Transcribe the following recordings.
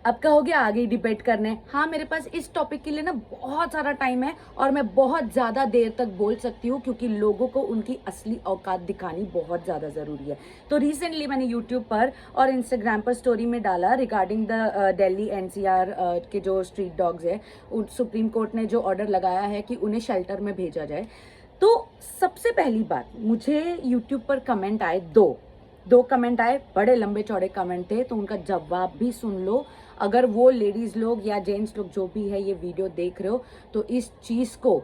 अब कहोगे आगे डिबेट करने, हाँ मेरे पास इस टॉपिक के लिए ना बहुत सारा टाइम है और मैं बहुत ज़्यादा देर तक बोल सकती हूँ, क्योंकि लोगों को उनकी असली औकात दिखानी बहुत ज़्यादा ज़रूरी है। तो रिसेंटली मैंने यूट्यूब पर और इंस्टाग्राम पर स्टोरी में डाला रिगार्डिंग द दिल्ली एनसीआर के जो स्ट्रीट डॉग्स है, सुप्रीम कोर्ट ने जो ऑर्डर लगाया है कि उन्हें शेल्टर में भेजा जाए। तो सबसे पहली बात, मुझे यूट्यूब पर कमेंट आए दो कमेंट आए, बड़े लंबे चौड़े कमेंट थे, तो उनका जवाब भी सुन लो। अगर वो लेडीज लोग या जेंट्स लोग जो भी है ये वीडियो देख रहे हो, तो इस चीज को,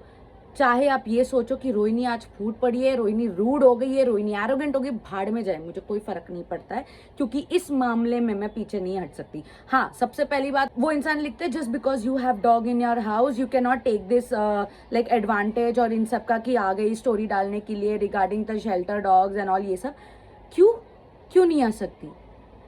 चाहे आप ये सोचो कि रोहिणी आज फूट पड़ी है, रोहिणी रूड हो गई है, रोहिणी एरोगेंट हो गई, भाड़ में जाए, मुझे कोई फर्क नहीं पड़ता है, क्योंकि इस मामले में मैं पीछे नहीं हट सकती। हाँ, सबसे पहली बात, वो इंसान लिखते हैं just because you have dog in your house you can not take this like advantage, और इन सब का कि आ गई स्टोरी डालने के लिए regarding the shelter dogs and all, ये सब क्यों नहीं आ सकती।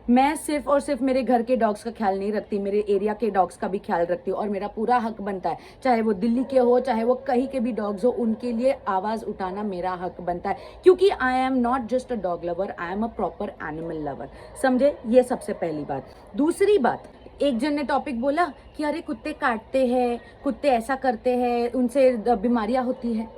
मैं सिर्फ और सिर्फ मेरे घर के डॉग्स का ख्याल नहीं रखती, मेरे एरिया के डॉग्स का भी ख्याल रखती हूँ, और मेरा पूरा हक बनता है, चाहे वो दिल्ली के हो, चाहे वो कहीं के भी डॉग्स हो, उनके लिए आवाज उठाना मेरा हक बनता है, क्योंकि I am not just a dog lover, I am a proper animal lover. समझे? ये सबसे पहली बात। दूसरी बात, एक जन ने टॉपिक बोला कि अरे कुत्ते काटते हैं, कुत्ते ऐसा करते हैं, उनसे बीमारियां होती है।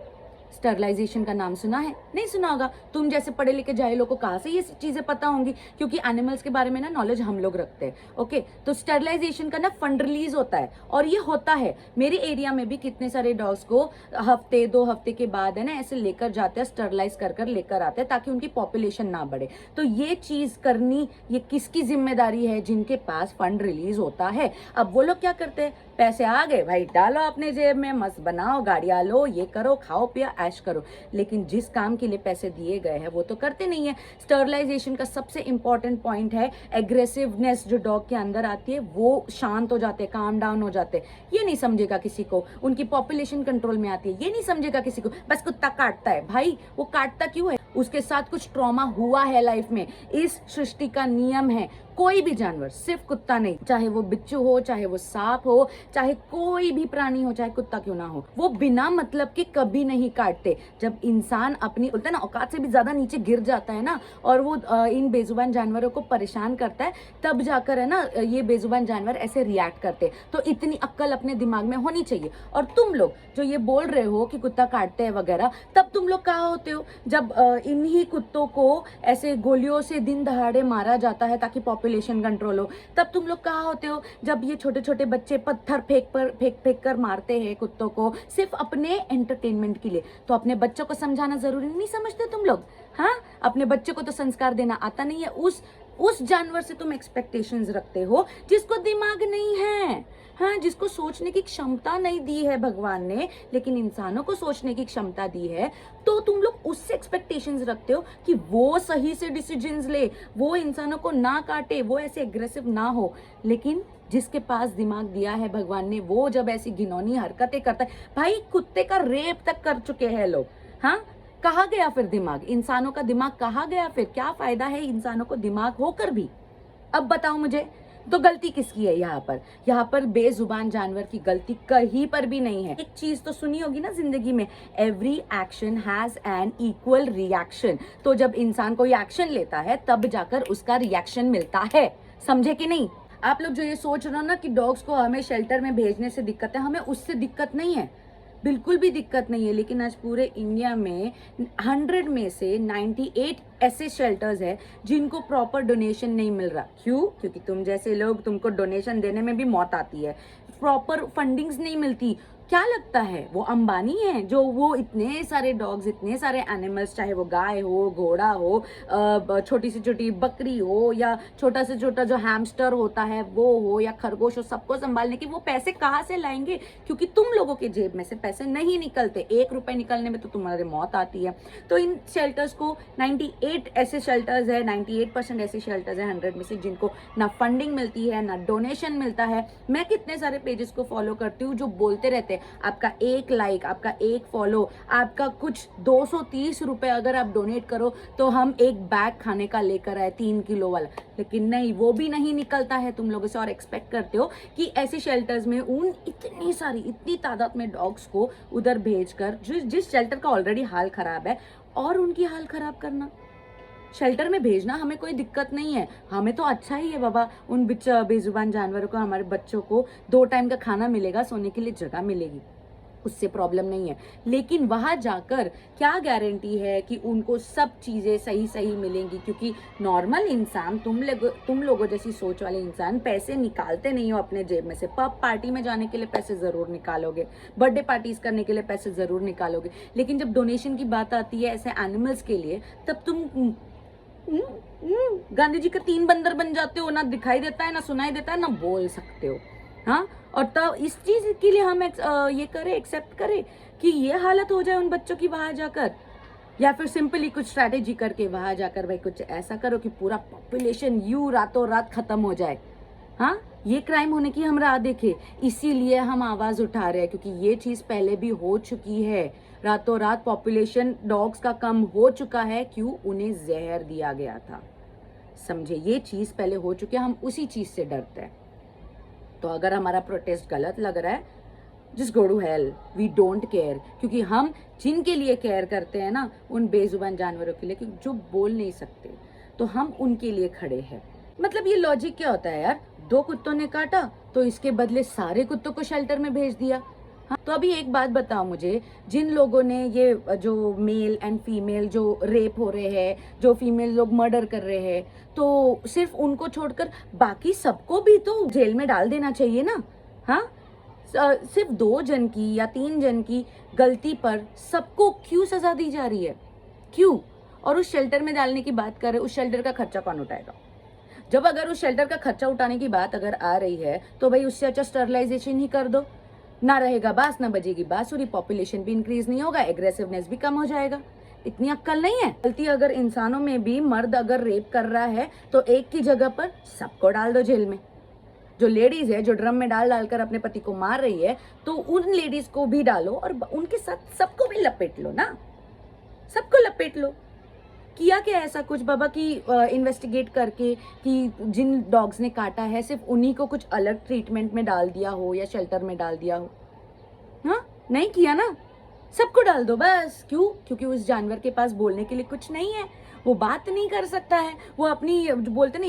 स्टरलाइजेशन का नाम सुना है? नहीं सुना होगा। तुम जैसे पढ़े लिखे जाहिलों को कहाँ से ये चीजें पता होंगी, क्योंकि एनिमल्स के बारे में ना नॉलेज हम लोग रखते हैं। ओके, तो स्टरलाइजेशन का ना फंड रिलीज होता है, और ये होता है मेरे एरिया में भी। कितने सारे डॉग्स को हफ्ते 2 हफ्ते के बाद है ना ऐसे लेकर जाते हैं, स्टरलाइज कर कर लेकर आते हैं, ताकि उनकी पॉपुलेशन ना बढ़े। तो ये चीज करनी, ये किसकी जिम्मेदारी है? जिनके पास फंड रिलीज होता है। अब वो लोग क्या करते हैं, पैसे आ गए भाई, डालो अपने जेब में, मस्त बनाओ, गाड़ियां लो, ये करो, खाओ पिया, ऐश करो। लेकिन जिस काम के लिए पैसे दिए गए हैं वो तो करते नहीं है। स्टरलाइजेशन का सबसे इंपॉर्टेंट पॉइंट है एग्रेसिवनेस, जो डॉग के अंदर आती है, वो शांत हो जाते, काम डाउन हो जाते। ये नहीं समझेगा किसी को, उनकी पॉपुलेशन कंट्रोल में आती है, ये नहीं समझेगा किसी को। बस कुत्ता काटता है, भाई वो काटता क्यों है? उसके साथ कुछ ट्रॉमा हुआ है लाइफ में। इस सृष्टि का नियम है, कोई भी जानवर, सिर्फ कुत्ता नहीं, चाहे वो बिच्छू हो, चाहे वो सांप हो, चाहे कोई भी प्राणी हो, चाहे कुत्ता क्यों ना हो, वो बिना मतलब के कभी नहीं काटते। जब इंसान अपनी, बोलते हैं ना, औकात से भी ज्यादा नीचे गिर जाता है ना, और वो इन बेजुबान जानवरों को परेशान करता है, तब जाकर है ना ये बेजुबान जानवर ऐसे रिएक्ट करते। तो इतनी अक्ल अपने दिमाग में होनी चाहिए। और तुम लोग जो ये बोल रहे हो कि कुत्ता काटते हैं वगैरह, तब तुम लोग कहाँ होते हो जब इन्हीं कुत्तों को ऐसे गोलियों से दिन दहाड़े मारा जाता है ताकि पॉपुलेशन कंट्रोल हो? तब तुम लोग कहाँ होते हो जब ये छोटे छोटे बच्चे पत्थर फेंक कर मारते हैं कुत्तों को, सिर्फ अपने एंटरटेनमेंट के लिए? तो अपने बच्चों को समझाना जरूरी नहीं समझते तुम लोग? हाँ, अपने बच्चों को तो संस्कार देना आता नहीं है। उस जानवर से तुम एक्सपेक्टेशंस रखते हो जिसको दिमाग नहीं है, हाँ, जिसको सोचने की क्षमता नहीं दी है भगवान ने, लेकिन इंसानों को सोचने की क्षमता दी है। तो तुम लोग उससे एक्सपेक्टेशंस रखते हो कि वो सही से डिसीजंस ले, वो इंसानों को ना काटे, वो ऐसे एग्रेसिव ना हो। लेकिन जिसके पास दिमाग दिया है भगवान ने, वो जब ऐसी घिनौनी हरकतें करता है, भाई कुत्ते का रेप तक कर चुके हैं लोग। हाँ, कहाँ गया फिर दिमाग? इंसानों का दिमाग कहाँ गया फिर? क्या फायदा है इंसानों को दिमाग होकर भी? अब बताओ मुझे, तो गलती किसकी है यहाँ पर? यहाँ पर बेजुबान जानवर की गलती कहीं पर भी नहीं है। एक चीज तो सुनी होगी ना जिंदगी में, every action has an equal reaction. तो जब इंसान कोई एक्शन लेता है तब जाकर उसका रिएक्शन मिलता है। समझे कि नहीं? आप लोग जो ये सोच रहे हो ना कि डॉग्स को हमें शेल्टर में भेजने से दिक्कत है, हमें उससे दिक्कत नहीं है, बिल्कुल भी दिक्कत नहीं है। लेकिन आज पूरे इंडिया में 100 में से 98 ऐसे शेल्टर्स है जिनको प्रॉपर डोनेशन नहीं मिल रहा। क्यों? क्योंकि तुम जैसे लोग, तुमको डोनेशन देने में भी मौत आती है, प्रॉपर फंडिंग्स नहीं मिलती। क्या लगता है वो अंबानी है जो वो इतने सारे डॉग्स, इतने सारे एनिमल्स, चाहे वो गाय हो, घोड़ा हो, छोटी से छोटी बकरी हो, या छोटा से छोटा जो हैमस्टर होता है वो हो, या खरगोश हो, सबको संभालने की वो पैसे कहाँ से लाएंगे? क्योंकि तुम लोगों के जेब में से पैसे नहीं निकलते। 1 रुपए निकलने में तो तुम्हारी मौत आती है। तो इन शेल्टर्स को 98 ऐसे शेल्टर्स है, 98% ऐसे शेल्टर्स है 100 में से जिनको ना फंडिंग मिलती है, ना डोनेशन मिलता है। मैं कितने सारे पेजेस को फॉलो करती हूँ जो बोलते रहते हैं आपका 1 लाइक, आपका 1 फॉलो, आपका कुछ 230 रुपए अगर आप डोनेट करो तो हम एक बैग खाने का लेकर आए 3 किलो वाला। लेकिन नहीं, वो भी नहीं निकलता है तुम लोगों से, और एक्सपेक्ट करते हो कि ऐसे शेल्टर्स में उन इतनी तादाद में डॉग्स को उधर भेजकर, जिस शेल्टर का ऑलरेडी हाल खराब है, और उनकी हाल खराब करना। शेल्टर में भेजना हमें कोई दिक्कत नहीं है, हमें तो अच्छा ही है बाबा, उन बेजुबान जानवरों को, हमारे बच्चों को 2 टाइम का खाना मिलेगा, सोने के लिए जगह मिलेगी, उससे प्रॉब्लम नहीं है। लेकिन वहां जाकर क्या गारंटी है कि उनको सब चीजें सही सही मिलेंगी? क्योंकि नॉर्मल इंसान, तुम लोगों जैसी सोच वाले इंसान पैसे निकालते नहीं हो अपने जेब में से। पब पार्टी में जाने के लिए पैसे जरूर निकालोगे, बर्थडे पार्टीज करने के लिए पैसे जरूर निकालोगे, लेकिन जब डोनेशन की बात आती है ऐसे एनिमल्स के लिए, तब तुम गांधी जी का 3 बंदर बन जाते हो, ना दिखाई देता है, ना सुनाई देता है, ना बोल सकते हो। हाँ, और तब इस चीज के लिए हम ये करें, एक्सेप्ट करें कि ये हालत हो जाए उन बच्चों की वहां जाकर, या फिर सिंपली कुछ स्ट्रैटेजी करके वहां जाकर भाई कुछ ऐसा करो कि पूरा पॉपुलेशन यू रातों रात खत्म हो जाए। हाँ, ये क्राइम होने की हम राह देखे, इसीलिए हम आवाज उठा रहे हैं, क्योंकि ये चीज पहले भी हो चुकी है। रातों रात पॉपुलेशन डॉग्स का कम हो चुका है, क्यों? उन्हें जहर दिया गया था। समझे, ये चीज पहले हो चुकी है, हम उसी चीज से डरते हैं। तो अगर हमारा प्रोटेस्ट गलत लग रहा है, just go to hell, we don't care. क्योंकि हम जिनके लिए केयर करते हैं ना, उन बेजुबान जानवरों के लिए, जो बोल नहीं सकते, तो हम उनके लिए खड़े हैं। मतलब ये लॉजिक क्या होता है यार? 2 कुत्तों ने काटा तो इसके बदले सारे कुत्तों को शेल्टर में भेज दिया। हाँ, तो अभी एक बात बताओ मुझे, जिन लोगों ने ये जो मेल एंड फीमेल जो रेप हो रहे हैं, जो फीमेल लोग मर्डर कर रहे हैं, तो सिर्फ उनको छोड़कर बाकी सबको भी तो जेल में डाल देना चाहिए ना? हाँ, सिर्फ 2 जन की या 3 जन की गलती पर सबको क्यों सजा दी जा रही है? क्यों? और उस शेल्टर में डालने की बात कर रहे, उस शेल्टर का खर्चा कौन उठाएगा? जब अगर उस शेल्टर का खर्चा उठाने की बात अगर आ रही है, तो भाई उससे अच्छा स्टरलाइजेशन ही कर दो। ना रहेगा बास, ना बजेगी बांसुरी, पॉपुलेशन भी इंक्रीज नहीं होगा, एग्रेसिवनेस भी कम हो जाएगा। इतनी अक्ल नहीं है? गलती अगर इंसानों में भी, मर्द अगर रेप कर रहा है तो एक की जगह पर सबको डाल दो जेल में। जो लेडीज है, जो ड्रम में डाल डालकर अपने पति को मार रही है, तो उन लेडीज को भी डालो और उनके साथ सबको भी लपेट लो ना, सबको लपेट लो। किया क्या ऐसा कुछ बाबा कि इन्वेस्टिगेट करके कि जिन डॉग्स ने काटा है सिर्फ उन्हीं को कुछ अलग ट्रीटमेंट में डाल दिया हो या शेल्टर में डाल दिया हो? हाँ, नहीं किया ना, सबको डाल दो बस। क्यों? क्योंकि उस जानवर के पास बोलने के लिए कुछ नहीं है, वो बात नहीं कर सकता है, वो अपनी जो बोलते ना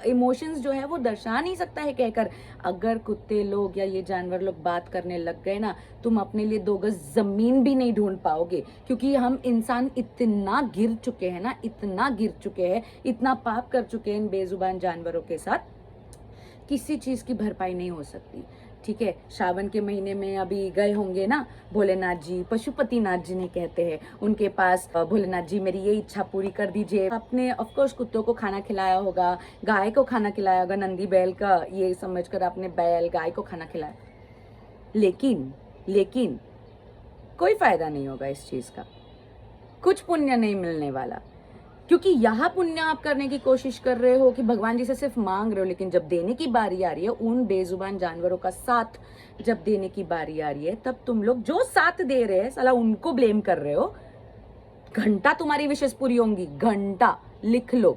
इमोशंस जो है वो दर्शा नहीं सकता है कहकर। अगर कुत्ते लोग या ये जानवर लोग बात करने लग गए ना, तुम अपने लिए 2 गज जमीन भी नहीं ढूंढ पाओगे। क्योंकि हम इंसान इतना गिर चुके हैं ना, इतना गिर चुके हैं, इतना पाप कर चुके हैं इन बेजुबान जानवरों के साथ, किसी चीज की भरपाई नहीं हो सकती। ठीक है, श्रावण के महीने में अभी गए होंगे ना भोलेनाथ जी, पशुपतिनाथ जी ने कहते हैं उनके पास, भोलेनाथ जी मेरी ये इच्छा पूरी कर दीजिए। आपने ऑफकोर्स कुत्तों को खाना खिलाया होगा, गाय को खाना खिलाया होगा, नंदी बैल का ये समझकर आपने बैल गाय को खाना खिलाया, लेकिन कोई फायदा नहीं होगा इस चीज का, कुछ पुण्य नहीं मिलने वाला। क्योंकि यहाँ पुण्य आप करने की कोशिश कर रहे हो कि भगवान जी से सिर्फ मांग रहे हो, लेकिन जब देने की बारी आ रही है, उन बेजुबान जानवरों का साथ जब देने की बारी आ रही है, तब तुम लोग जो साथ दे रहे हैं साला उनको ब्लेम कर रहे हो। घंटा तुम्हारी विशेष पूरी होंगी, घंटा लिख लो।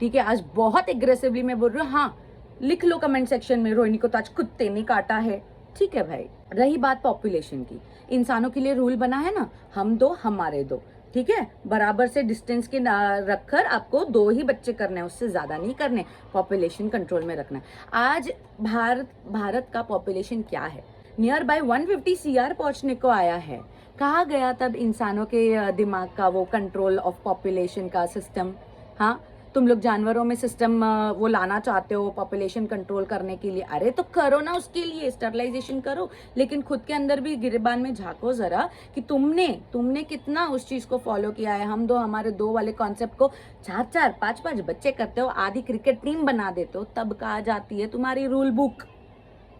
ठीक है, आज बहुत एग्रेसिवली मैं बोल रही हूँ, हाँ लिख लो कमेंट सेक्शन में, रोहिणी को तो आज कुत्ते ने काटा है। ठीक है भाई, रही बात पॉपुलेशन की, इंसानों के लिए रूल बना है ना, हम 2 हमारे 2, ठीक है, बराबर से डिस्टेंस के रखकर आपको 2 ही बच्चे करने हैं, उससे ज्यादा नहीं करने, पॉपुलेशन कंट्रोल में रखना है। आज भारत का पॉपुलेशन क्या है? नियर बाय 150 CR पहुंचने को आया है। कहा गया तब इंसानों के दिमाग का वो कंट्रोल ऑफ पॉपुलेशन का सिस्टम? हाँ, तुम लोग जानवरों में सिस्टम वो लाना चाहते हो पॉपुलेशन कंट्रोल करने के लिए, अरे तो करो ना, उसके लिए स्टरलाइजेशन करो, लेकिन खुद के अंदर भी गिरेबान में झांको जरा कि तुमने कितना उस चीज को फॉलो किया है। हम 2 हमारे 2 वाले कॉन्सेप्ट को 4-4 5-5 बच्चे करते हो, आधी क्रिकेट टीम बना देते हो, तब कहा जाती है तुम्हारी रूल बुक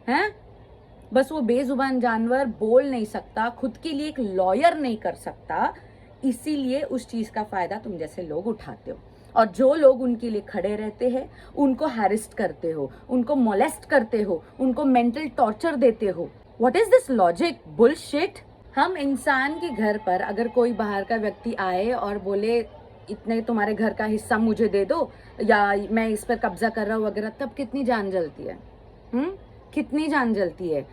है। बस वो बेजुबान जानवर बोल नहीं सकता, खुद के लिए एक लॉयर नहीं कर सकता, इसीलिए उस चीज का फायदा तुम जैसे लोग उठाते हो। और जो लोग उनके लिए खड़े रहते हैं उनको हैरेस्ट करते हो, उनको मोलेस्ट करते हो, उनको मेंटल टॉर्चर देते हो। What is this logic? Bullshit. हम इंसान के घर पर अगर कोई बाहर का व्यक्ति आए और बोले इतने तुम्हारे घर का हिस्सा मुझे दे दो या मैं इस पर कब्जा कर रहा हूँ वगैरह, तब कितनी जान जलती है, कितनी जान जलती है।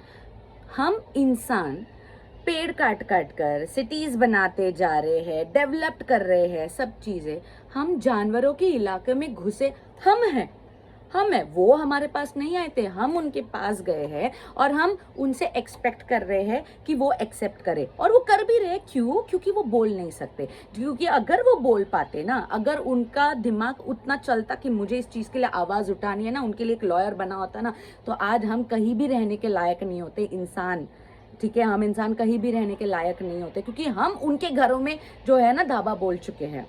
हम इंसान पेड़ काट काट कर सिटीज बनाते जा रहे हैं, डेवलप्ड कर रहे हैं सब चीजें, हम जानवरों के इलाके में घुसे, हम हैं, वो हमारे पास नहीं आए थे, हम उनके पास गए हैं और हम उनसे एक्सपेक्ट कर रहे हैं कि वो एक्सेप्ट करे, और वो कर भी रहे। क्यों? क्योंकि वो बोल नहीं सकते। क्योंकि अगर वो बोल पाते ना, अगर उनका दिमाग उतना चलता कि मुझे इस चीज़ के लिए आवाज़ उठानी है ना, उनके लिए एक लॉयर बना होता ना, तो आज हम कहीं भी रहने के लायक नहीं होते इंसान। ठीक है, हम इंसान कहीं भी रहने के लायक नहीं होते, क्योंकि हम उनके घरों में जो है ना धाबा बोल चुके हैं,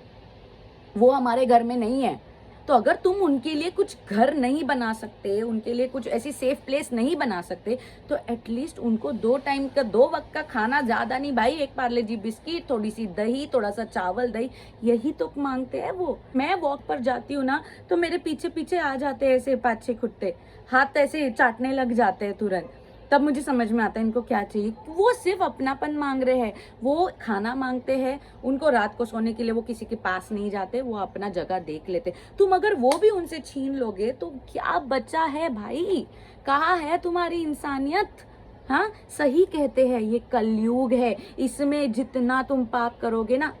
वो हमारे घर में नहीं है। तो अगर तुम उनके लिए कुछ घर नहीं बना सकते, उनके लिए कुछ ऐसी सेफ प्लेस नहीं बना सकते, तो एटलीस्ट उनको 2 टाइम का, 2 वक्त का खाना, ज्यादा नहीं भाई, एक पार्ले जी बिस्किट, थोड़ी सी दही, थोड़ा सा चावल दही, यही तो मांगते हैं वो। मैं वॉक पर जाती हूँ ना, तो मेरे पीछे पीछे आ जाते हैं ऐसे 5-6 कुत्ते, हाथ ऐसे चाटने लग जाते हैं तुरंत। तब मुझे समझ में आता है इनको क्या चाहिए। वो सिर्फ अपनापन मांग रहे हैं, वो खाना मांगते हैं। उनको रात को सोने के लिए वो किसी के पास नहीं जाते, वो अपना जगह देख लेते। तुम अगर वो भी उनसे छीन लोगे तो क्या बचा है भाई? कहाँ है तुम्हारी इंसानियत? हाँ, सही कहते हैं, ये कलयुग है, इसमें जितना तुम पाप करोगे ना,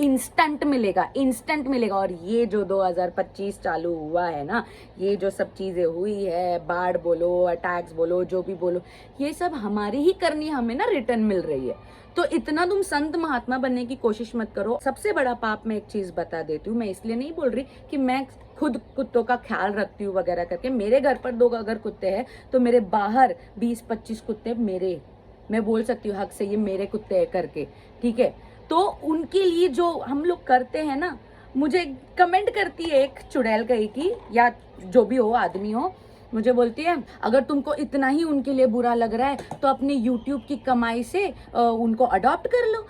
इंस्टेंट मिलेगा, इंस्टेंट मिलेगा। और ये जो 2025 चालू हुआ है ना, ये जो सब चीजें हुई है, बाढ़ बोलो, अटैक्स बोलो, जो भी बोलो, ये सब हमारी ही करनी हमें ना रिटर्न मिल रही है। तो इतना तुम संत महात्मा बनने की कोशिश मत करो। सबसे बड़ा पाप मैं एक चीज बता देती हूँ, मैं इसलिए नहीं बोल रही कि मैं खुद कुत्तों का ख्याल रखती हूँ वगैरह करके। मेरे घर पर 2 अगर कुत्ते हैं तो मेरे बाहर 20-25 कुत्ते मेरे, मैं बोल सकती हूँ हक से ये मेरे कुत्ते हैं करके, ठीक है। तो उनके लिए जो हम लोग करते हैं ना, मुझे कमेंट करती है एक चुड़ैल कहीं की, या जो भी हो आदमी हो, मुझे बोलती है अगर तुमको इतना ही उनके लिए बुरा लग रहा है तो अपनी यूट्यूब की कमाई से उनको अडॉप्ट कर लो,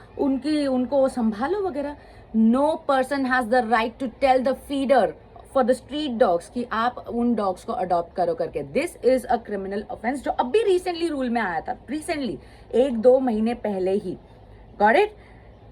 उनको संभालो वगैरह। No person has the right to tell the feeder for the street dogs कि आप उन डॉग्स को अडॉप्ट करो करके। This is a criminal offence, जो अभी रिसेंटली रूल में आया था, रिसेंटली 1-2 महीने पहले ही। Got it?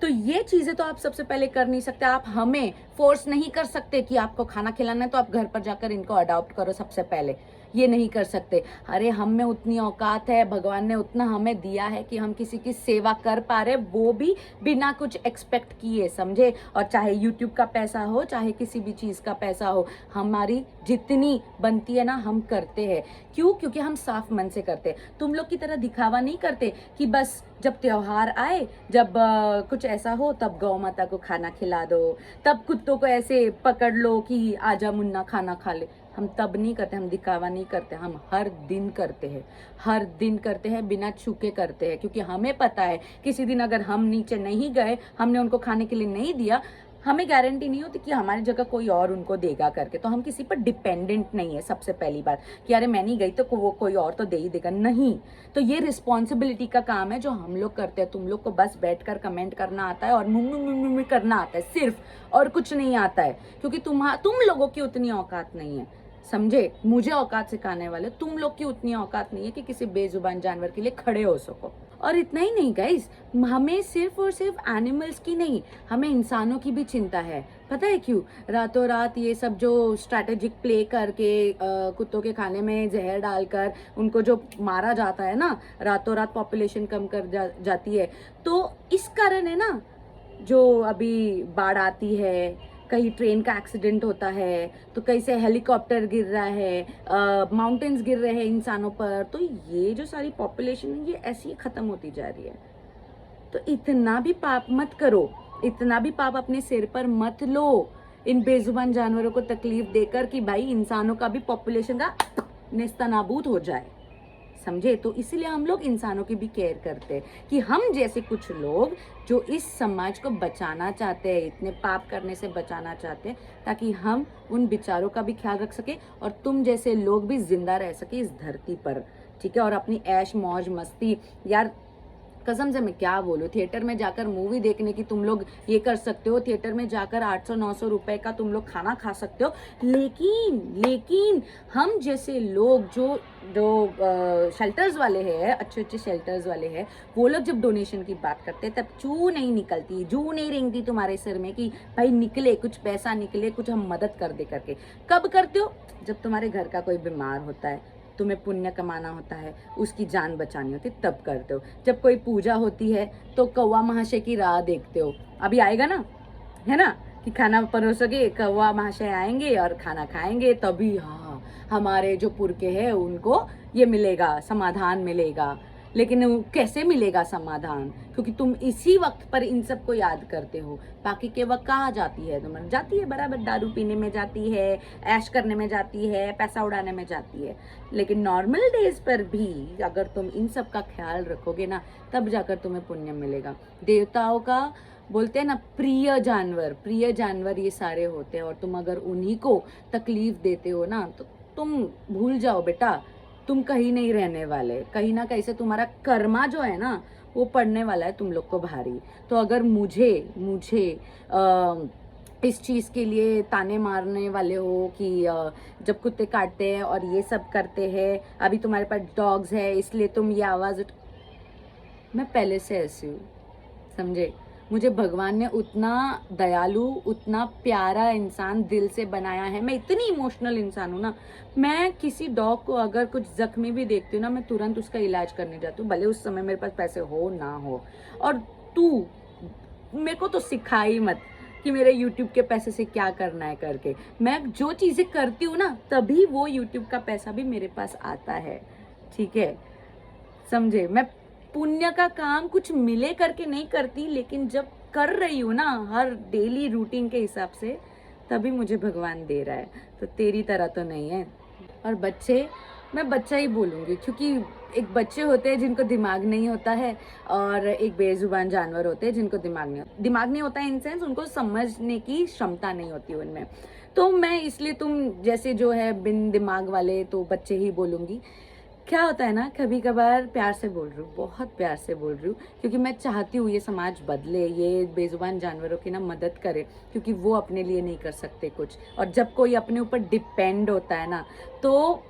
तो ये चीजें तो आप सबसे पहले कर नहीं सकते। आप हमें फोर्स नहीं कर सकते कि आपको खाना खिलाना है तो आप घर पर जाकर इनको अडॉप्ट करो, सबसे पहले ये नहीं कर सकते। अरे हम में उतनी औकात है, भगवान ने उतना हमें दिया है कि हम किसी की सेवा कर पा रहे, वो भी बिना कुछ एक्सपेक्ट किए, समझे। और चाहे यूट्यूब का पैसा हो, चाहे किसी भी चीज का पैसा हो, हमारी जितनी बनती है ना हम करते हैं। क्यों? क्योंकि हम साफ मन से करते हैं। तुम लोग की तरह दिखावा नहीं करते कि बस जब त्योहार आए, जब कुछ ऐसा हो तब गौ माता को खाना खिला दो, तब कुत्तों को ऐसे पकड़ लो कि आजा मुन्ना खाना खा ले। हम तब नहीं करते, हम दिखावा नहीं करते, हम हर दिन करते हैं, हर दिन करते हैं, बिना छूके करते हैं। क्योंकि हमें पता है किसी दिन अगर हम नीचे नहीं गए, हमने उनको खाने के लिए नहीं दिया, हमें गारंटी नहीं होती कि हमारी जगह कोई और उनको देगा करके। तो हम किसी पर डिपेंडेंट नहीं है, सबसे पहली बात, कि अरे मैं नहीं गई तो वो कोई और तो दे ही देगा, नहीं। तो ये रिस्पॉन्सिबिलिटी का काम है जो हम लोग करते हैं। तुम लोग को बस बैठकर कमेंट करना आता है और मुंह करना आता है सिर्फ, और कुछ नहीं आता है। क्योंकि तुम लोगों की उतनी औकात नहीं है, समझे। मुझे औकात सिखाने वाले, तुम लोग की उतनी औकात नहीं है कि किसी बेजुबान जानवर के लिए खड़े हो सको। और इतना ही नहीं गाइस, हमें सिर्फ और सिर्फ एनिमल्स की नहीं, हमें इंसानों की भी चिंता है। पता है क्यों? रातों रात ये सब जो स्ट्रैटेजिक प्ले करके कुत्तों के खाने में जहर डालकर उनको जो मारा जाता है ना, रातों रात पॉपुलेशन कम कर जाती है। तो इस कारण है ना, जो अभी बाढ़ आती है, कहीं ट्रेन का एक्सीडेंट होता है, तो कहीं से हेलीकॉप्टर गिर रहा है, माउंटेन्स गिर रहे हैं इंसानों पर। तो ये जो सारी पॉपुलेशन है ये ऐसी ही खत्म होती जा रही है। तो इतना भी पाप मत करो, इतना भी पाप अपने सिर पर मत लो इन बेजुबान जानवरों को तकलीफ देकर कि भाई इंसानों का भी पॉपुलेशन का नेस्तनाबूद हो जाए, समझे। तो इसीलिए हम लोग इंसानों की भी केयर करते हैं कि हम जैसे कुछ लोग जो इस समाज को बचाना चाहते हैं, इतने पाप करने से बचाना चाहते हैं, ताकि हम उन बेचारों का भी ख्याल रख सके और तुम जैसे लोग भी जिंदा रह सके इस धरती पर, ठीक है। और अपनी ऐश मौज मस्ती, यार कसम से मैं क्या बोलूँ, थिएटर में जाकर मूवी देखने की तुम लोग ये कर सकते हो, थिएटर में जाकर 800-900 रुपए का तुम लोग खाना खा सकते हो, लेकिन हम जैसे लोग जो शेल्टर्स वाले हैं, अच्छे अच्छे शेल्टर्स वाले हैं, वो लोग जब डोनेशन की बात करते हैं तब जू नहीं निकलती, जू नहीं रेंगती तुम्हारे सिर में कि भाई निकले कुछ पैसा, निकले कुछ हम मदद कर दे करके। कब करते हो? जब तुम्हारे घर का कोई बीमार होता है, तुम्हें पुण्य कमाना होता है, उसकी जान बचानी होती है, तब करते हो। जब कोई पूजा होती है तो कौवा महाशय की राह देखते हो, अभी आएगा ना, है ना, कि खाना परोसोगे, कौवा महाशय आएंगे और खाना खाएंगे, तभी हाँ हमारे जो पुरखे हैं उनको ये मिलेगा, समाधान मिलेगा। लेकिन वो कैसे मिलेगा समाधान? क्योंकि तुम इसी वक्त पर इन सबको याद करते हो। बाकी के वक्त कहाँ जाती है तुम्हारी? जाती है बराबर, दारू पीने में जाती है, ऐश करने में जाती है, पैसा उड़ाने में जाती है। लेकिन नॉर्मल डेज पर भी अगर तुम इन सब का ख्याल रखोगे ना, तब जाकर तुम्हें पुण्य मिलेगा। देवताओं का बोलते हैं ना प्रिय जानवर ये सारे होते हैं, और तुम अगर उन्हीं को तकलीफ देते हो ना, तो तुम भूल जाओ बेटा, तुम कहीं नहीं रहने वाले। कहीं ना कहीं से तुम्हारा कर्मा जो है ना, वो पड़ने वाला है तुम लोग को भारी। तो अगर मुझे इस चीज़ के लिए ताने मारने वाले हो कि जब कुत्ते काटते हैं और ये सब करते हैं, अभी तुम्हारे पास डॉग्स है इसलिए तुम ये आवाज़ मैं पहले से ऐसी हूँ, समझे? मुझे भगवान ने उतना दयालु, उतना प्यारा इंसान दिल से बनाया है। मैं इतनी इमोशनल इंसान हूँ ना, मैं किसी डॉग को अगर कुछ जख्मी भी देखती हूँ ना, मैं तुरंत उसका इलाज करने जाती हूँ, भले उस समय मेरे पास पैसे हो ना हो। और तू मेरे को तो सिखा ही मत कि मेरे YouTube के पैसे से क्या करना है करके। मैं जो चीज़ें करती हूँ ना, तभी वो YouTube का पैसा भी मेरे पास आता है, ठीक है? समझे? मैं पुण्य का काम कुछ मिले करके नहीं करती, लेकिन जब कर रही हूँ ना हर डेली रूटीन के हिसाब से, तभी मुझे भगवान दे रहा है। तो तेरी तरह तो नहीं है। और बच्चे, मैं बच्चा ही बोलूँगी, क्योंकि एक बच्चे होते हैं जिनको दिमाग नहीं होता है, और एक बेजुबान जानवर होते हैं जिनको दिमाग नहीं होता है, इन सेंस उनको समझने की क्षमता नहीं होती उनमें। तो मैं इसलिए तुम जैसे जो है बिन दिमाग वाले तो बच्चे ही बोलूँगी। क्या होता है ना, कभी कभार प्यार से बोल रही हूँ, बहुत प्यार से बोल रही हूँ, क्योंकि मैं चाहती हूँ ये समाज बदले, ये बेजुबान जानवरों की ना मदद करे, क्योंकि वो अपने लिए नहीं कर सकते कुछ। और जब कोई अपने ऊपर डिपेंड होता है ना, तो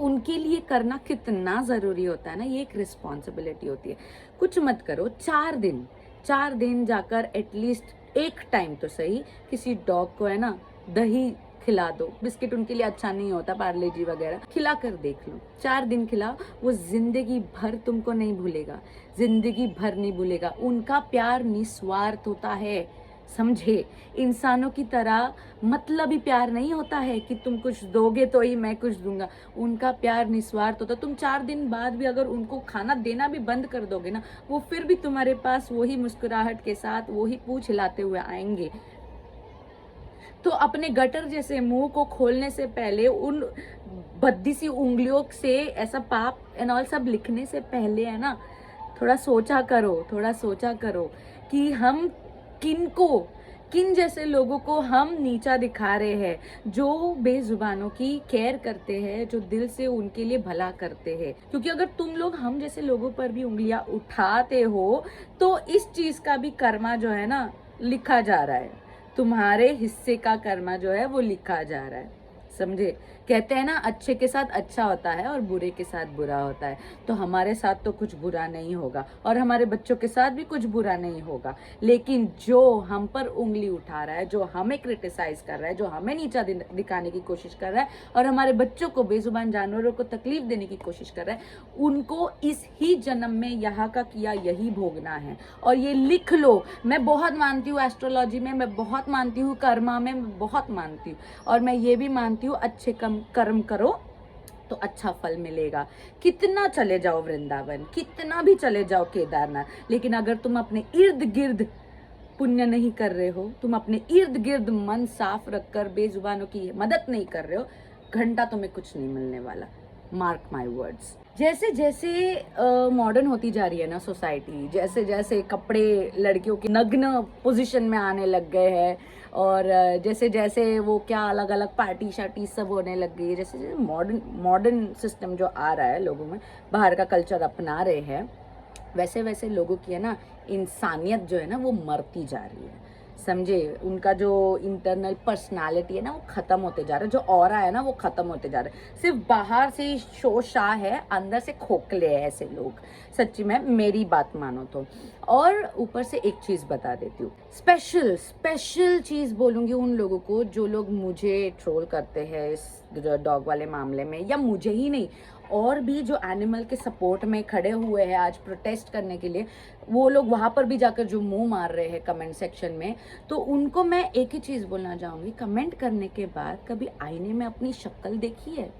उनके लिए करना कितना ज़रूरी होता है ना, ये एक रिस्पॉन्सिबिलिटी होती है। कुछ मत करो, 4 दिन जाकर एटलीस्ट एक टाइम तो सही किसी डॉग को है ना दही खिला दो। बिस्किट उनके लिए अच्छा नहीं होता, पार्ले जी वगैरह खिला कर देख लो, 4 दिन खिलाओ, वो जिंदगी भर तुमको नहीं भूलेगा, जिंदगी भर नहीं भूलेगा। उनका प्यार निस्वार्थ होता है, समझे? इंसानों की तरह मतलबी प्यार नहीं होता है कि तुम कुछ दोगे तो ही मैं कुछ दूंगा। उनका प्यार निस्वार्थ होता है। तुम 4 दिन बाद भी अगर उनको खाना देना भी बंद कर दोगे ना, वो फिर भी तुम्हारे पास वही मुस्कुराहट के साथ, वही पूंछ हिलाते हुए आएंगे। तो अपने गटर जैसे मुंह को खोलने से पहले, उन भद्दी सी उंगलियों से ऐसा पाप एंड ऑल सब लिखने से पहले है ना, थोड़ा सोचा करो कि हम किन जैसे लोगों को हम नीचा दिखा रहे हैं, जो बेजुबानों की केयर करते हैं, जो दिल से उनके लिए भला करते हैं। क्योंकि अगर तुम लोग हम जैसे लोगों पर भी उंगलियां उठाते हो, तो इस चीज का भी कर्मा जो है ना लिखा जा रहा है, तुम्हारे हिस्से का कर्मा जो है वो लिखा जा रहा है, समझे? कहते हैं ना, अच्छे के साथ अच्छा होता है और बुरे के साथ बुरा होता है। तो हमारे साथ तो कुछ बुरा नहीं होगा, और हमारे बच्चों के साथ भी कुछ बुरा नहीं होगा, लेकिन जो हम पर उंगली उठा रहा है, जो हमें क्रिटिसाइज कर रहा है, जो हमें नीचा दिखाने की कोशिश कर रहा है, और हमारे बच्चों को, बेजुबान जानवरों को तकलीफ देने की कोशिश कर रहा है, उनको इस ही जन्म में यहाँ का किया यही भोगना है। और ये लिख लो, मैं बहुत मानती हूँ एस्ट्रोलॉजी में, मैं बहुत मानती हूँ कर्मा में, मैं बहुत मानती हूँ, और मैं ये भी मानती हूँ अच्छे कर्म करो तो अच्छा फल मिलेगा। कितना चले जाओ वृंदावन, कितना भी चले जाओ केदारनाथ, लेकिन अगर तुम अपने इर्द गिर्द पुण्य नहीं कर रहे हो, तुम अपने इर्द गिर्द मन साफ रखकर बेजुबानों की मदद नहीं कर रहे हो, घंटा तुम्हें कुछ नहीं मिलने वाला। Mark my words. जैसे जैसे मॉडर्न होती जा रही है ना सोसाइटी, जैसे जैसे कपड़े लड़कियों के नग्न पोजीशन में आने लग गए हैं, और जैसे जैसे वो क्या अलग अलग पार्टी शार्टी सब होने लग गई है, जैसे जैसे मॉडर्न सिस्टम जो आ रहा है, लोगों में बाहर का कल्चर अपना रहे हैं, वैसे वैसे लोगों की है ना इंसानियत जो है ना वो मरती जा रही है, समझे? उनका जो इंटरनल पर्सनालिटी है ना वो खत्म होते जा रहा है, जो ऑरा है ना वो खत्म होते जा रहा है। सिर्फ बाहर से शोशाह है, अंदर से खोखले है ऐसे लोग, सच्ची में मेरी बात मानो तो। और ऊपर से एक चीज़ बता देती हूँ, स्पेशल स्पेशल चीज़ बोलूँगी उन लोगों को जो लोग मुझे ट्रोल करते हैं इस डॉग वाले मामले में, या मुझे ही नहीं, और भी जो एनिमल के सपोर्ट में खड़े हुए हैं आज प्रोटेस्ट करने के लिए, वो लोग वहाँ पर भी जाकर जो मुंह मार रहे हैं कमेंट सेक्शन में, तो उनको मैं एक ही चीज़ बोलना चाहूँगी, कमेंट करने के बाद कभी आईने में अपनी शक्ल देखिए,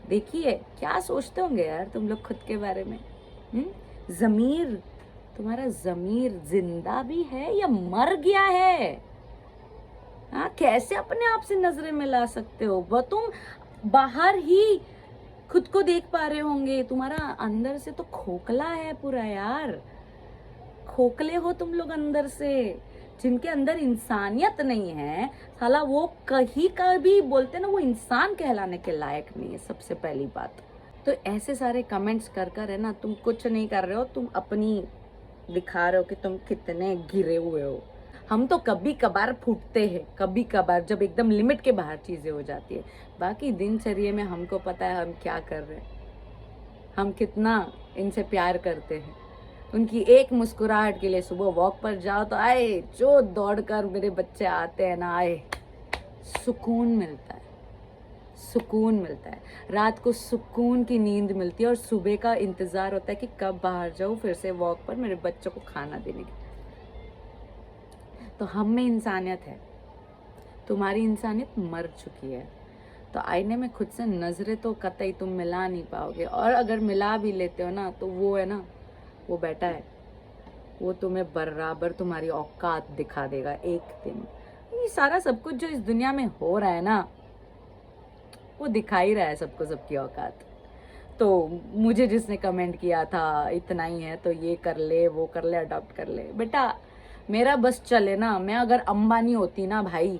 देखिए क्या सोचते होंगे यार तुम लोग खुद के बारे में। ज़मीर, तुम्हारा ज़मीर जिंदा भी है या मर गया है? हाँ, कैसे अपने आप से नजरें मिला सकते हो? वो तुम बाहर ही खुद को देख पा रहे होंगे, तुम्हारा अंदर से तो खोखला है पूरा यार, खोखले हो तुम लोग अंदर से, जिनके अंदर इंसानियत नहीं है, साला वो कहीं का भी बोलते ना वो इंसान कहलाने के लायक नहीं है, सबसे पहली बात। तो ऐसे सारे कमेंट्स कर है ना, तुम कुछ नहीं कर रहे हो, तुम अपनी दिखा रहे हो कि तुम कितने गिरे हुए हो। हम तो कभी कभार फूटते हैं, कभी कभार जब एकदम लिमिट के बाहर चीजें हो जाती है, बाकी दिनचर्या में हमको पता है हम क्या कर रहे हैं, हम कितना इनसे प्यार करते हैं। उनकी एक मुस्कुराहट के लिए सुबह वॉक पर जाओ तो आए जो दौड़कर मेरे बच्चे आते हैं ना, आए सुकून मिलता है, सुकून मिलता है, रात को सुकून की नींद मिलती है और सुबह का इंतजार होता है कि कब बाहर जाऊं फिर से वॉक पर मेरे बच्चों को खाना देने की। तो हम में इंसानियत है, तुम्हारी इंसानियत मर चुकी है। तो आईने में खुद से नजरें तो कतई तुम मिला नहीं पाओगे, और अगर मिला भी लेते हो ना तो वो है ना, वो बैठा है, वो तुम्हें बराबर तुम्हारी औकात दिखा देगा एक दिन। ये सारा सब कुछ जो इस दुनिया में हो रहा है ना, वो दिखा ही रहा है सबको सबकी औकात। तो मुझे जिसने कमेंट किया था इतना ही है तो ये कर ले वो कर ले अडॉप्ट कर ले, बेटा मेरा बस चले ना, मैं अगर अंबानी होती ना भाई,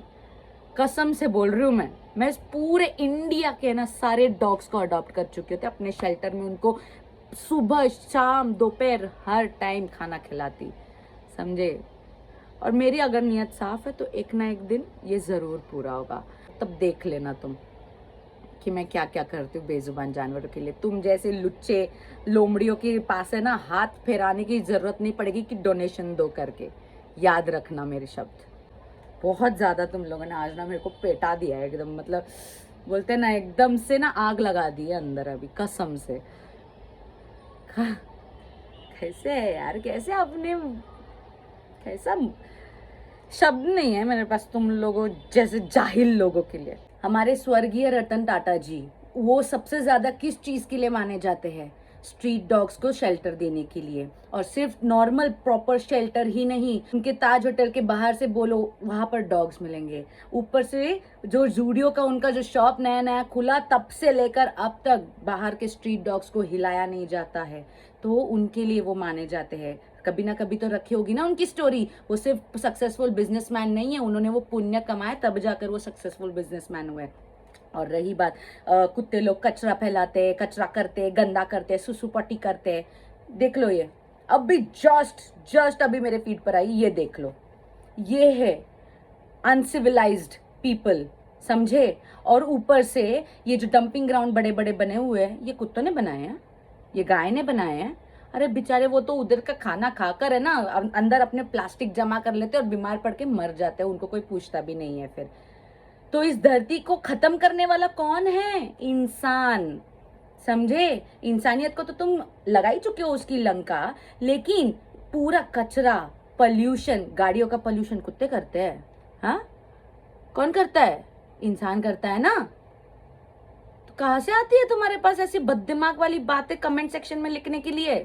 कसम से बोल रही हूँ मैं इस पूरे इंडिया के ना सारे डॉग्स को अडॉप्ट कर चुके थे अपने शेल्टर में, उनको सुबह शाम दोपहर हर टाइम खाना खिलाती, समझे। और मेरी अगर नियत साफ है तो एक ना एक दिन ये जरूर पूरा होगा, तब देख लेना तुम कि मैं क्या क्या करती हूँ बेजुबान जानवरों के लिए। तुम जैसे लुच्चे लोमड़ियों के पास है ना हाथ फेराने की जरूरत नहीं पड़ेगी कि डोनेशन दो करके, याद रखना मेरे शब्द। बहुत ज्यादा तुम लोगों ने आज ना मेरे को पेटा दिया है एकदम, मतलब बोलते ना एकदम से ना आग लगा दी है अंदर अभी, कसम से। कैसे है यार, कैसे अपने, कैसा शब्द नहीं है मेरे पास तुम लोगों जैसे जाहिल लोगों के लिए। हमारे स्वर्गीय रतन टाटा जी, वो सबसे ज्यादा किस चीज के लिए माने जाते हैं? स्ट्रीट डॉग्स को शेल्टर देने के लिए, और सिर्फ नॉर्मल प्रॉपर शेल्टर ही नहीं, उनके ताज होटल के बाहर से बोलो वहां पर डॉग्स मिलेंगे, ऊपर से जो जूडियो का उनका जो शॉप नया नया खुला तब से लेकर अब तक बाहर के स्ट्रीट डॉग्स को हिलाया नहीं जाता है, तो उनके लिए वो माने जाते हैं। कभी ना कभी तो रखी होगी ना उनकी स्टोरी, वो सिर्फ सक्सेसफुल बिजनेसमैन नहीं है, उन्होंने वो पुण्य कमाए तब जाकर वो सक्सेसफुल बिजनेसमैन हुए। और रही बात कुत्ते लोग कचरा फैलाते, कचरा करते, गंदा करते, सुसु पट्टी करते, देख लो ये अभी जस्ट अभी मेरे फीड पर आई, ये देख लो, ये है अनसिविलाइज्ड पीपल, समझे। और ऊपर से ये जो डंपिंग ग्राउंड बड़े बड़े बने हुए हैं, ये कुत्तों ने बनाए हैं, ये गाय ने बनाए हैं। अरे बेचारे वो तो उधर का खाना खाकर है ना अंदर अपने प्लास्टिक जमा कर लेते और बीमार पड़ के मर जाते हैं, उनको कोई पूछता भी नहीं है फिर। तो इस धरती को खत्म करने वाला कौन है? इंसान, समझे। इंसानियत को तो तुम लगा ही चुके हो उसकी लंका, लेकिन पूरा कचरा, पॉल्यूशन, गाड़ियों का पॉल्यूशन कुत्ते करते हैं? हाँ, कौन करता है? इंसान करता है ना। तो कहां से आती है तुम्हारे पास ऐसी बददिमाग वाली बातें कमेंट सेक्शन में लिखने के लिए?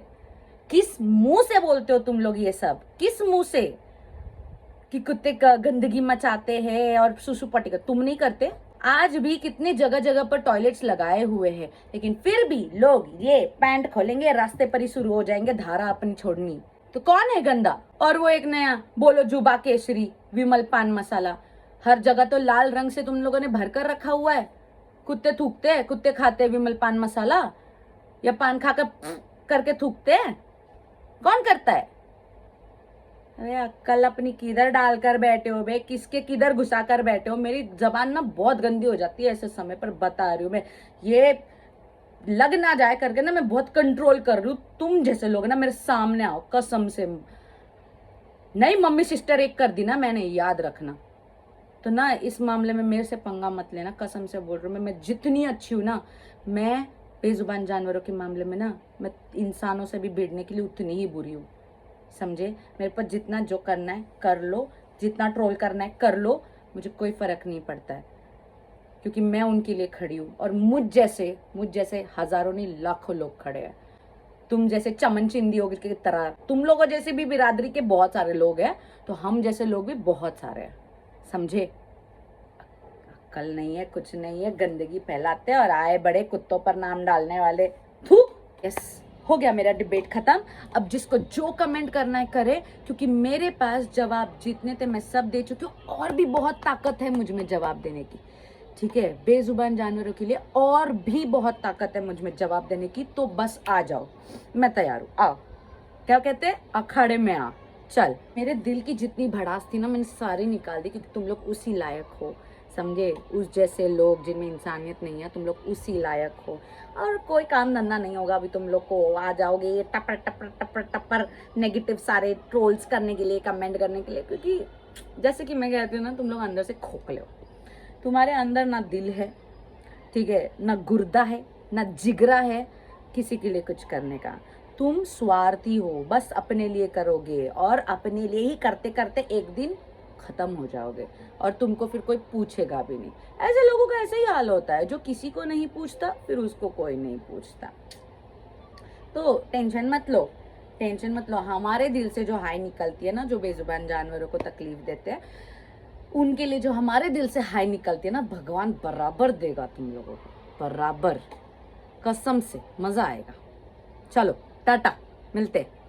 किस मुंह से बोलते हो तुम लोग ये सब? किस मुंह से कि कुत्ते गंदगी मचाते हैं और सुसु पट्टी का? तुम नहीं करते? आज भी कितने जगह जगह पर टॉयलेट्स लगाए हुए हैं, लेकिन फिर भी लोग ये पैंट खोलेंगे रास्ते पर ही शुरू हो जाएंगे धारा अपनी छोड़नी। तो कौन है गंदा? और वो एक नया बोलो जुबा केसरी विमल पान मसाला, हर जगह तो लाल रंग से तुम लोगों ने भरकर रखा हुआ है। कुत्ते थूकते हैं, कुत्ते खाते हैं विमल पान मसाला, या पान खाकर करके थूकते हैं? कौन करता है? अरे अक्कल अपनी किधर डालकर बैठे हो बे, किसके किधर घुसा कर बैठे हो? मेरी जबान ना बहुत गंदी हो जाती है ऐसे समय पर, बता रही हूँ मैं। ये लग ना जाए करके ना मैं बहुत कंट्रोल कर रही हूँ। तुम जैसे लोग ना मेरे सामने आओ, कसम से। नहीं, मम्मी सिस्टर एक कर दी ना मैंने, याद रखना। तो ना इस मामले में मेरे से पंगा मत लेना, कसम से बोल रही हूँ। मैं जितनी अच्छी हूँ ना, मैं बेजुबान जानवरों के मामले में ना, मैं इंसानों से भी भिड़ने के लिए उतनी ही बुरी हूँ, समझे। मेरे पर जितना जो करना है कर लो, जितना ट्रोल करना है कर लो, मुझे कोई फर्क नहीं पड़ता है, क्योंकि मैं उनके लिए खड़ी हूँ। और मुझ जैसे हजारों नहीं लाखों लोग खड़े हैं। तुम जैसे चमन चिंदियों की तरह तुम लोगों जैसे भी बिरादरी के बहुत सारे लोग हैं, तो हम जैसे लोग भी बहुत सारे हैं, समझे। अक्ल नहीं है, कुछ नहीं है, गंदगी फैलाते हैं और आए बड़े कुत्तों पर नाम डालने वाले। थू। यस, हो गया मेरा डिबेट खत्म। अब जिसको जो कमेंट करना है करे, क्योंकि मेरे पास जवाब जितने थे मैं सब दे चुकी हूँ, और भी बहुत ताकत है मुझ में जवाब देने की, ठीक है। बेजुबान जानवरों के लिए और भी बहुत ताकत है मुझ में जवाब देने की, तो बस आ जाओ, मैं तैयार हूँ। आओ, क्या कहते हैं, अखाड़े में आ। चल, मेरे दिल की जितनी भड़ास थी ना मैंने सारी निकाल दी, क्योंकि तुम लोग उसी लायक हो, समझे। उस जैसे लोग जिनमें इंसानियत नहीं है, तुम लोग उसी लायक हो। और कोई काम धंधा नहीं होगा अभी तुम लोग को, आ जाओगे ये टपर टपर टपर टपर नेगेटिव सारे ट्रोल्स करने के लिए, कमेंट करने के लिए, क्योंकि जैसे कि मैं कहती हूँ ना, तुम लोग अंदर से खोखले हो। तुम्हारे अंदर ना दिल है, ठीक है, ना गुर्दा है, ना जिगरा है किसी के लिए कुछ करने का। तुम स्वार्थी हो, बस अपने लिए करोगे, और अपने लिए ही करते करते एक दिन खत्म हो जाओगे, और तुमको फिर कोई पूछेगा भी नहीं। ऐसे लोगों का ऐसा ही हाल होता है, जो किसी को नहीं पूछता फिर उसको कोई नहीं पूछता। तो टेंशन मत लो, टेंशन मत लो। हमारे दिल से जो हाय निकलती है ना, जो बेजुबान जानवरों को तकलीफ देते हैं, उनके लिए जो हमारे दिल से हाय निकलती है ना, भगवान बराबर देगा तुम लोगों को, बराबर, कसम से मजा आएगा। चलो टाटा, मिलते हैं।